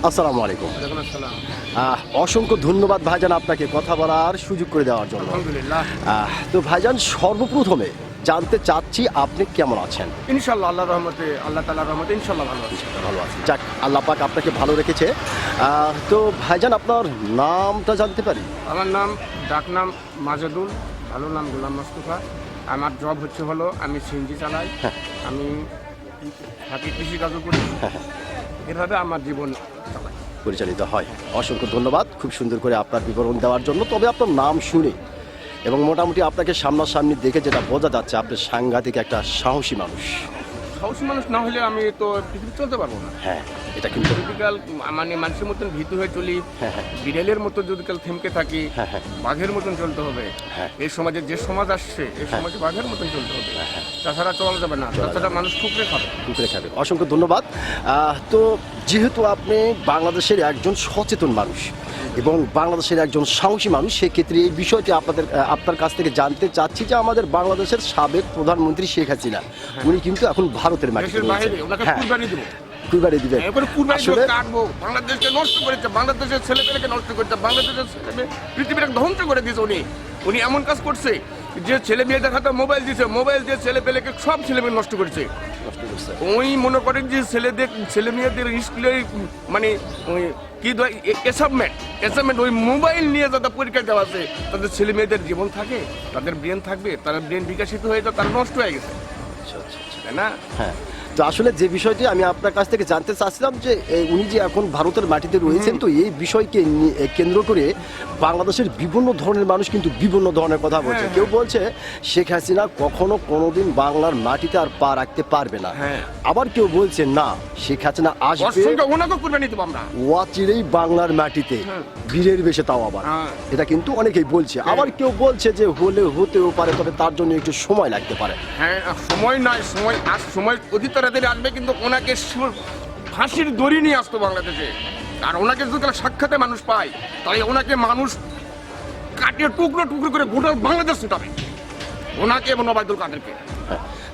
আসসালামু আলাইকুম। অসংখ্য ধন্যবাদ ভাইজান আপনাকে কথা বলার সুযোগ করে দেওয়ার জন্য। আলহামদুলিল্লাহ। তো ভাইজান সর্বপ্রথমে জানতে চাচ্ছি আপনি কেমন আছেন? ইনশাআল্লাহ আল্লাহর রহমতে, আল্লাহ তাআলার রহমতে ইনশাআল্লাহ ভালো আছি। ভালো আছি, যাক আল্লাহ পাক আপনাকে ভালো রেখেছে। তো ভাইজান আপনার নামটা জানতে পারি? আমার নাম ডাকনাম মাজেদুল, ভালো নাম গোলাম মোস্তফা। আমার জব হলো আমি সিএনজি চালাই, আমি থাকি কৃষিকাজও করি। এভাবে আমার জীবন চালাই, পরিচালিত হয়। অসংখ্য ধন্যবাদ খুব সুন্দর করে আপনার বিবরণ দেওয়ার জন্য। তবে আপনার নাম শুনে এবং মোটামুটি আপনাকে সামনাসামনি দেখে যেটা বোঝা যাচ্ছে আপনি সাংঘাতিক একটা সাহসী মানুষ। সাহসী মানুষ না হলে আমি তো পৃথিবী চলতে পারবো না। হ্যাঁ, এটা কিন্তু যদি মানে মানুষের মতন ভীতু হয়ে চলি, বিড়ালের মতো যদি কাল থেমকে থাকি, বাঘের মতন চলতে হবে। এই সমাজে যে সমাজ আসছে এই সমাজে বাঘের মতন চলতে হবে, তাছাড়া চলা যাবে না, তাছাড়া মানুষ ঠুকরে খাবে। অসংখ্য ধন্যবাদ। তো যেহেতু আপনি বাংলাদেশের একজন সচেতন মানুষ এবং বাংলাদেশের একজন সাহসী মানুষ, সেক্ষেত্রে এই বিষয়টি আপনার কাছ থেকে জানতে চাচ্ছি যে আমাদের বাংলাদেশের সাবেক প্রধানমন্ত্রী শেখ হাসিনা উনি কিন্তু এখন ভারতের মাটিতে কুরবানি দিবেন। বাংলাদেশকে নষ্ট করেছে, বাংলাদেশের ছেলেপেলেকে নষ্ট করেছে, বাংলাদেশের ছেলে পৃথিবীটা ধ্বংস করে দিয়েছে। উনি এমন কাজ করছে যে ছেলে মেয়েদের হাতে মোবাইল দিয়েছে, মোবাইল দিয়ে ছেলেপেলেকে সব ছেলে মেয়ে নষ্ট করেছে। ওই মনে করেন যে ছেলে মেয়েদের স্কুলে মানে ওই কি অ্যাসাইনমেন্ট ওই মোবাইল নিয়ে যাদের পরীক্ষা দেওয়া আছে, তাদের ছেলে মেয়েদের জীবন থাকে, তাদের ব্রেন থাকবে, তাদের ব্রেন বিকশিত হয়ে যাবে, তারা নষ্ট হয়ে গেছে, তাই না? হ্যাঁ, তো আসলে যে বিষয়টি আমি আপনার কাছ থেকে জানতে চাচ্ছিলাম যে উনি যে এখন ভারতের মাটিতে রয়েছেন, তো এই বিষয়কে কেন্দ্র করে বাংলাদেশের বিভিন্ন ধরনের মানুষ কিন্তু বিভিন্ন ধরনের কথা বলছে। কেউ বলছে শেখ হাসিনা কখনো কোনোদিন বাংলার মাটিতে আর পা রাখতে পারবে না, আবার কেউ বলছে না শেখ হাসিনা আসবে অচিরেই বাংলার মাটিতে, বীরের বেশে, তাও আবার এটা কিন্তু অনেকেই বলছে। আবার কেউ বলছে যে হতেও পারে, তবে তার জন্য একটু সময় লাগতে পারে। হ্যাঁ, সময় নাই, সময় অধিক তাড়াতাড়ি আসবে, কিন্তু ওনাকে ফাঁসির দড়ি নিয়ে আসতো বাংলাদেশে। আর ওনাকে যদি সাক্ষাতে মানুষ পায়, তাহলে ওনাকে মানুষ কাটিয়ে টুকরো টুকরো করে গোটা বাংলাদেশ ছুটাবে, ওনাকে এবং ওবায়দুল কাদেরকে।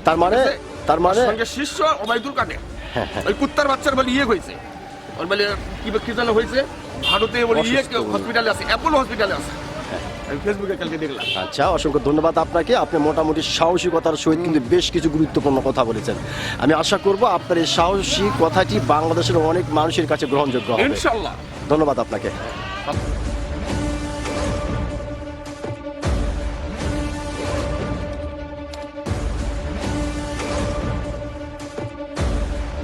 তার মানে সঙ্গে শিষ্য ওবায়দুল কাদের, ওই কুত্তার বাচ্চার বলে হয়েছে, ওর বলে কি যেন হয়েছে ভারতে, বলে হসপিটালে আছে, অ্যাপোলো হসপিটালে আছে, ফেসবুকে কালকে দেখলাম। আচ্ছা, অসংখ্য ধন্যবাদ আপনাকে। আপনি মোটামুটি সাহসিকতার সহিত কিন্তু বেশ কিছু গুরুত্বপূর্ণ কথা বলেছেন। আমি আশা করব আপনার এই সাহসী কথাটি বাংলাদেশের অনেক মানুষের কাছে গ্রহণযোগ্য হবে, ইনশাআল্লাহ। ধন্যবাদ আপনাকে।